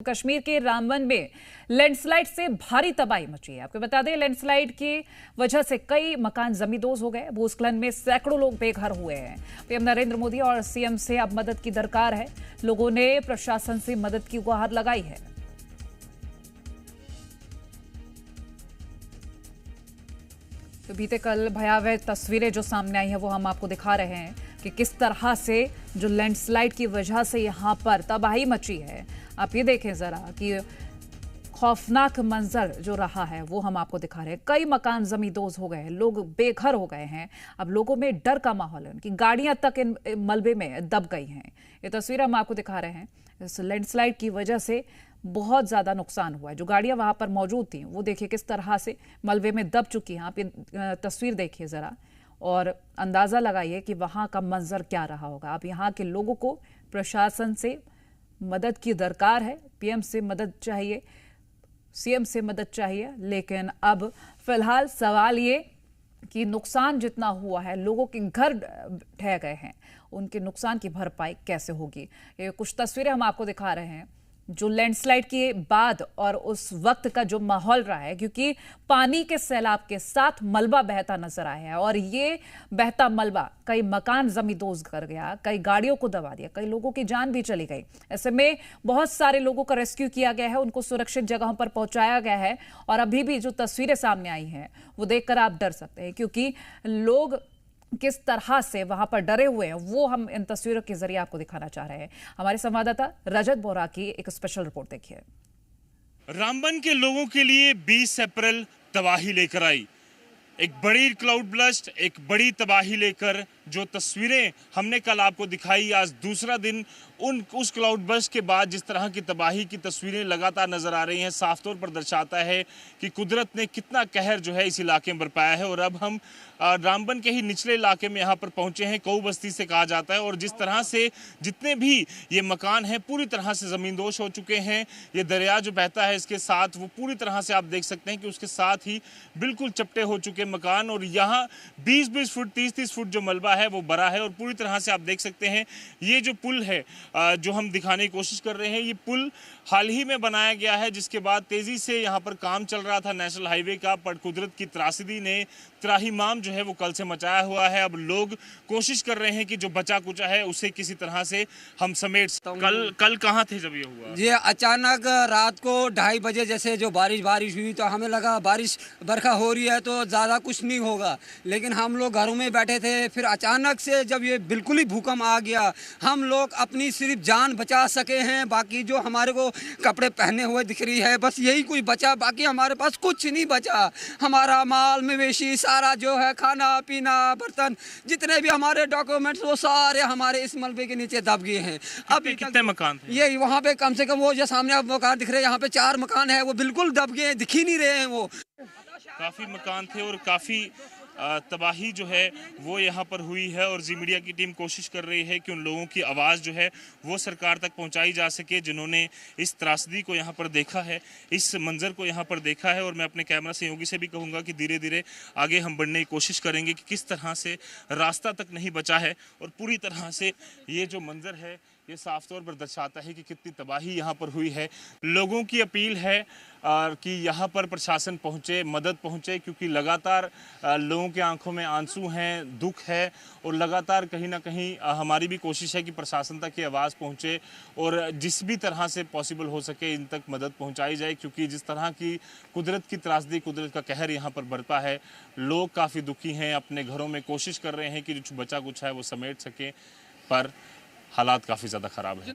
कश्मीर के रामबन में लैंडस्लाइड से भारी तबाही मची है। आपको बता दें, लैंडस्लाइड की वजह से कई मकान जमींदोज हो गए। भूस्खलन में सैकड़ों लोग बेघर हुए हैं। पीएम नरेंद्र मोदी और सीएम से अब मदद की दरकार है। लोगों ने प्रशासन से मदद की गुहार लगाई है। तो बीते कल भयावह तस्वीरें जो सामने आई हैं वो हम आपको दिखा रहे हैं कि किस तरह से जो लैंडस्लाइड की वजह से यहां पर तबाही मची है। आप ये देखें जरा कि खौफनाक मंजर जो रहा है वो हम आपको दिखा रहे हैं। कई मकान जमींदोज हो गए हैं, लोग बेघर हो गए हैं। अब लोगों में डर का माहौल है, उनकी गाड़ियां तक इन मलबे में दब गई हैं। ये तस्वीर हम आपको दिखा रहे हैं। इस लैंडस्लाइड की वजह से बहुत ज्यादा नुकसान हुआ है। जो गाड़ियां वहां पर मौजूद थी वो देखिए किस तरह से मलबे में दब चुकी हैं। आप ये तस्वीर देखिए जरा और अंदाजा लगाइए कि वहां का मंजर क्या रहा होगा। अब यहाँ के लोगों को प्रशासन से मदद की दरकार है। पीएम से मदद चाहिए, सीएम से मदद चाहिए। लेकिन अब फिलहाल सवाल ये कि नुकसान जितना हुआ है, लोगों के घर ढह गए हैं, उनके नुकसान की भरपाई कैसे होगी। ये कुछ तस्वीरें हम आपको दिखा रहे हैं जो लैंडस्लाइड के बाद और उस वक्त का जो माहौल रहा है, क्योंकि पानी के सैलाब के साथ मलबा बहता नजर आया है और ये बहता मलबा कई मकान जमींदोज कर गया, कई गाड़ियों को दबा दिया, कई लोगों की जान भी चली गई। ऐसे में बहुत सारे लोगों का रेस्क्यू किया गया है, उनको सुरक्षित जगहों पर पहुंचाया गया है। और अभी भी जो तस्वीरें सामने आई हैं वो देखकर आप डर सकते हैं, क्योंकि लोग किस तरह से वहां पर डरे हुए हैं वो हम इन तस्वीरों के जरिए आपको दिखाना चाह रहे हैं। हमारे संवाददाता रजत बोरा की एक स्पेशल रिपोर्ट देखिए। रामबन के लोगों के लिए 20 अप्रैल तबाही लेकर आई। एक बड़ी क्लाउड ब्लस्ट, एक बड़ी तबाही लेकर जो तस्वीरें हमने कल आपको दिखाई, आज दूसरा दिन उस क्लाउड बर्स्ट के बाद जिस तरह की तबाही की तस्वीरें लगातार नजर आ रही हैं, साफ तौर पर दर्शाता है कि कुदरत ने कितना कहर जो है इस इलाके में बरपाया है। और अब हम रामबन के ही निचले इलाके में यहाँ पर पहुंचे हैं, कऊ बस्ती से कहा जाता है। और जिस तरह से जितने भी ये मकान हैं पूरी तरह से जमींदोज हो चुके हैं। ये दरिया जो बहता है इसके साथ वो पूरी तरह से आप देख सकते हैं कि उसके साथ ही बिल्कुल चपटे हो चुके मकान। और यहाँ 20-20 फुट 30-30 फुट जो मलबा है वो बड़ा है। और पूरी तरह से आप देख सकते हैं ये जो पुल है जो हम दिखाने की कोशिश कर रहे हैं, ये पुल हाल ही में बनाया गया है, जिसके बाद तेजी से यहाँ पर काम चल रहा था नेशनल हाईवे का। पर कुदरत की त्रासदी ने त्राहिमाम जो है वो कल से मचाया हुआ है। अब लोग कोशिश कर रहे हैं कि जो बचा कुचा है उसे किसी तरह से हम समेट। कल कहाँ थे जब ये हुआ? ये अचानक रात को 2:30 बजे जैसे जो बारिश हुई तो हमें लगा बारिश बरखा हो रही है तो ज़्यादा कुछ नहीं होगा, लेकिन हम लोग घरों में बैठे थे। फिर अचानक से जब ये बिल्कुल ही भूकंप आ गया, हम लोग अपनी सिर्फ जान बचा सके हैं। बाकी जो हमारे को कपड़े पहने हुए दिख रही है बस यही कुछ बचा, बाकी हमारे पास कुछ नहीं बचा। हमारा माल मवेशी सारा जो है, खाना पीना बर्तन जितने भी हमारे डॉक्यूमेंट्स वो सारे हमारे इस मलबे के नीचे दब गए हैं। अब कितने मकान थे? ये वहाँ पे कम से कम वो जो सामने आप मकान दिख रहे हैं, यहाँ पे 4 मकान है, वो बिल्कुल दब गए हैं, दिख ही नहीं रहे हैं। वो काफी मकान थे और काफी तबाही जो है वो यहाँ पर हुई है। और जी मीडिया की टीम कोशिश कर रही है कि उन लोगों की आवाज़ जो है वो सरकार तक पहुँचाई जा सके जिन्होंने इस त्रासदी को यहाँ पर देखा है, इस मंजर को यहाँ पर देखा है। और मैं अपने कैमरा सहयोगी से भी कहूँगा कि धीरे धीरे आगे हम बढ़ने की कोशिश करेंगे कि किस तरह से रास्ता तक नहीं बचा है। और पूरी तरह से ये जो मंजर है ये साफ तौर पर दर्शाता है कि कितनी तबाही यहाँ पर हुई है। लोगों की अपील है कि यहाँ पर प्रशासन पहुँचे, मदद पहुँचे, क्योंकि लगातार लोगों के आंखों में आंसू हैं, दुख है। और लगातार कहीं ना कहीं हमारी भी कोशिश है कि प्रशासन तक ये आवाज़ पहुँचे और जिस भी तरह से पॉसिबल हो सके इन तक मदद पहुँचाई जाए। क्योंकि जिस तरह की कुदरत की त्रासदी, कुदरत का कहर यहाँ पर बरपा है, लोग काफ़ी दुखी हैं, अपने घरों में कोशिश कर रहे हैं कि जो बचा कुछ है वो समेट सकें, पर हालात काफ़ी ज़्यादा ख़राब है।